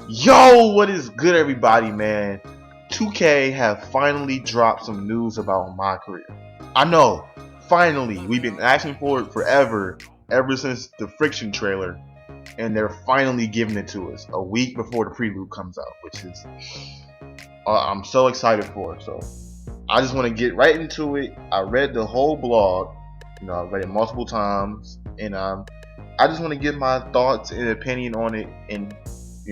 Yo, what is good, everybody, man? 2K have finally dropped some news about my career. I know, finally, we've been asking for it forever, ever since the Friction trailer, and they're finally giving it to us a week before the prelude comes out, which is I'm so excited for. So I just want to get right into it. I read the whole blog, I read it multiple times, and I just want to give my thoughts and opinion on it, and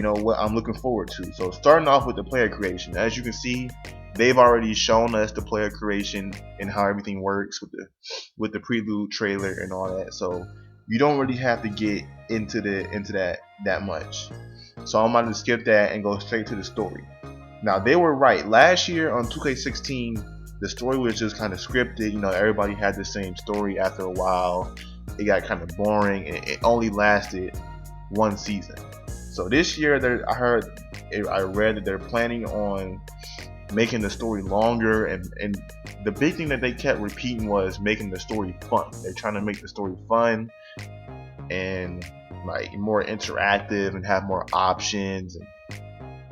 what I'm looking forward to. So starting off with the player creation, as you can see, they've already shown us the player creation and how everything works with the prelude trailer and all that. So you don't really have to get into that much. So I'm going to skip that and go straight to the story. Now they were right. Last year on 2K16, the story was just kind of scripted. Everybody had the same story. After a while, it got kind of boring, and it only lasted one season. So this year, I read that they're planning on making the story longer, and the big thing that they kept repeating was making the story fun. They're trying to make the story fun and like more interactive and have more options,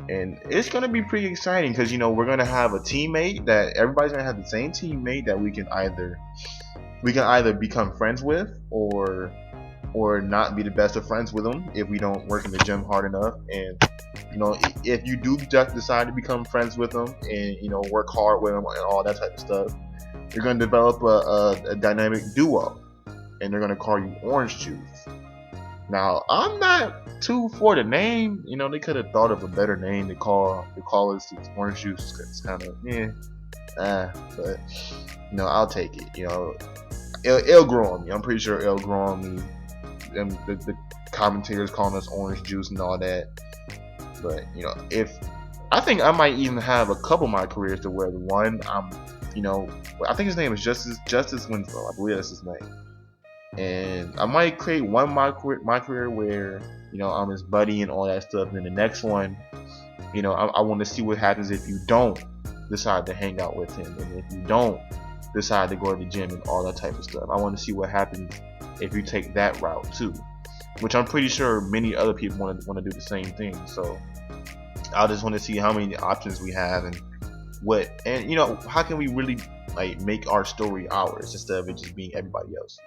and it's gonna be pretty exciting because we're gonna have a teammate that everybody's gonna have the same teammate that we can either become friends with or not be the best of friends with them if we don't work in the gym hard enough. And if you do just decide to become friends with them and work hard with them and all that type of stuff, you're going to develop a dynamic duo, and they're going to call you Orange Juice. Now I'm not too for the name. They could have thought of a better name to call us Orange Juice. It's kind of but I'll take it. It'll grow on me. I'm pretty sure it'll grow on me. And the commentators calling us Orange Juice and all that. But if I think I might even have a couple of my careers to where the one I think his name is Justice Winslow. I believe that's his name. And I might create one my career where I'm his buddy and all that stuff. And then the next one, I want to see what happens if you don't decide to hang out with him, and if you don't decide to go to the gym and all that type of stuff. I want to see what happens if you take that route too, which I'm pretty sure many other people want to do the same thing. So I just want to see how many options we have, and how can we really like make our story ours instead of it just being everybody else's.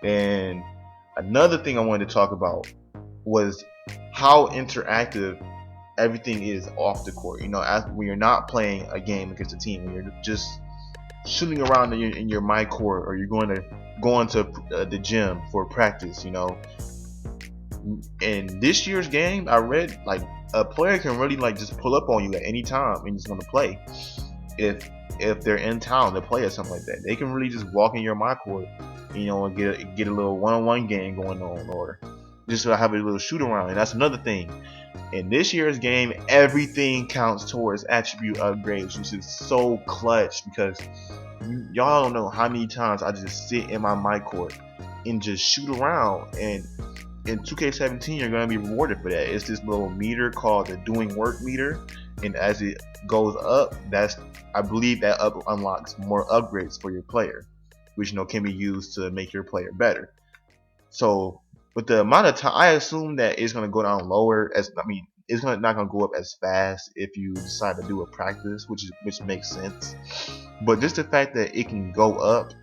And another thing I wanted to talk about was how interactive everything is off the court. When you're not playing a game against a team, when you're just shooting around in your my court, or you're going to the gym for practice. In this year's game, I read like a player can really like just pull up on you at any time and just want to play. If they're in town to play or something like that, they can really just walk in your my court, and get a little one-on-one game going on, or just have a little shoot around. And that's another thing. In this year's game, everything counts towards attribute upgrades, which is so clutch because y'all don't know how many times I just sit in my court and just shoot around. And in 2K17, you're gonna be rewarded for that. It's this little meter called the doing work meter, and as it goes up, I believe that unlocks more upgrades for your player, which can be used to make your player better. So with the amount of time, I assume that it's gonna go down lower. It's not gonna go up as fast if you decide to do a practice, which makes sense. But just the fact that it can go up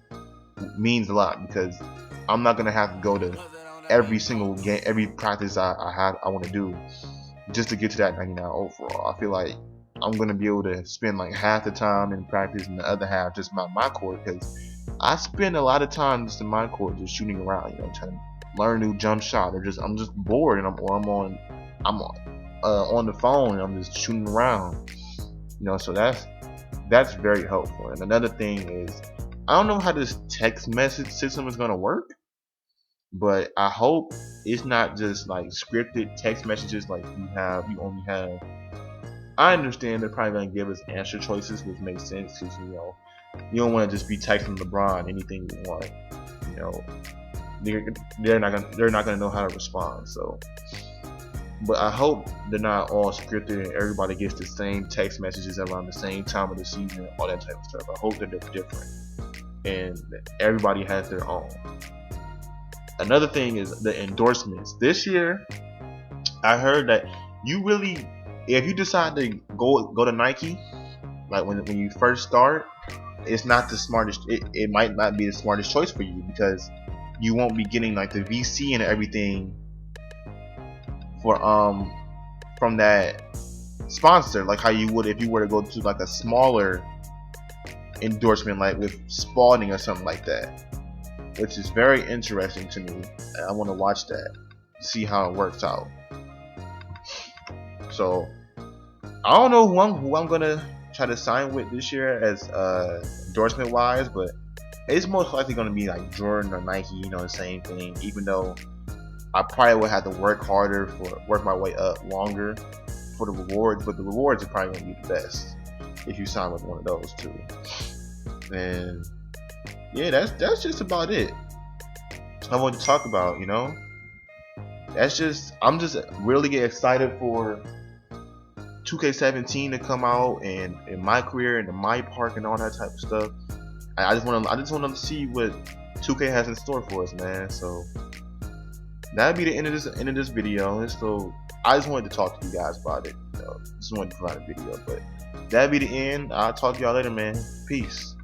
means a lot, because I'm not gonna have to go to every single game, every practice I want to do just to get to that 99 overall. I feel like I'm gonna be able to spend like half the time in practice and the other half just my court, because I spend a lot of time just in my court just shooting around, trying to learn a new jump shot, or I'm just bored and I'm on the phone and I'm just shooting around. So that's very helpful. And another thing is, I don't know how this text message system is gonna work, but I hope it's not just like scripted text messages like you only have. I understand they're probably gonna give us answer choices, which makes sense because you don't want to just be texting LeBron anything you want. They're not gonna know how to respond. So, but I hope they're not all scripted and everybody gets the same text messages around the same time of the season, all that type of stuff. I hope that they're different and everybody has their own. Another thing is the endorsements. This year, I heard that you really, if you decide to go to Nike, like when you first start, it's not the smartest. It might not be the smartest choice for you, because you won't be getting like the VC and everything for from that sponsor, like how you would if you were to go to like a smaller endorsement, like with Spalding or something like that, which is very interesting to me. And I want to watch that, see how it works out. So I don't know who I'm gonna try to sign with this year as endorsement wise, but it's most likely gonna be like Jordan or Nike, you know, the same thing. Even though I probably would have to work harder, work my way up longer for the rewards, but the rewards are probably gonna be the best if you sign with one of those two. And yeah, that's just about it I want to talk about. You know, I'm just really get excited for 2K17 to come out, and in my career and the my park and all that type of stuff. I just want to see what 2K has in store for us, man. So that'd be the end of this video. And so I just wanted to talk to you guys about it. You know, just wanted to provide a video, but that'd be the end. I'll talk to y'all later, man. Peace.